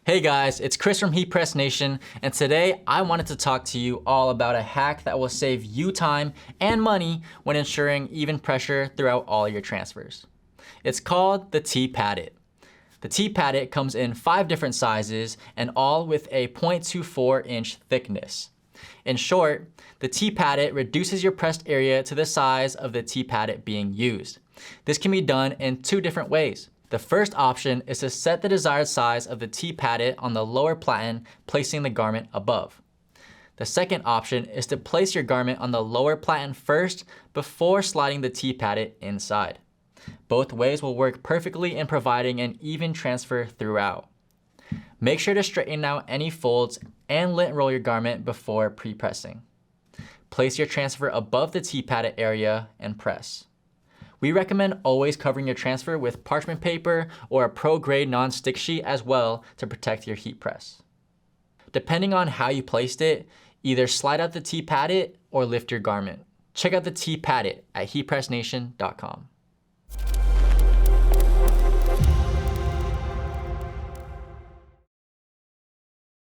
Hey guys, it's Chris from Heat Press Nation, and today I wanted to talk to you all about a hack that will save you time and money when ensuring even pressure throughout all your transfers. It's called the T-Padit. The T-Padit comes in 5 different sizes and all with a 0.24 inch thickness. In short, the T-Padit reduces your pressed area to the size of the T-Padit being used. This can be done in 2 different ways. The first option is to set the desired size of the T-Padit on the lower platen, placing the garment above. The second option is to place your garment on the lower platen first before sliding the T-Padit inside. Both ways will work perfectly in providing an even transfer throughout. Make sure to straighten out any folds and lint roll your garment before pre-pressing. Place your transfer above the T-Padit area and press. We recommend always covering your transfer with parchment paper or a pro-grade non-stick sheet as well to protect your heat press. Depending on how you placed it, either slide out the T-Padit or lift your garment. Check out the T-Padit at heatpressnation.com.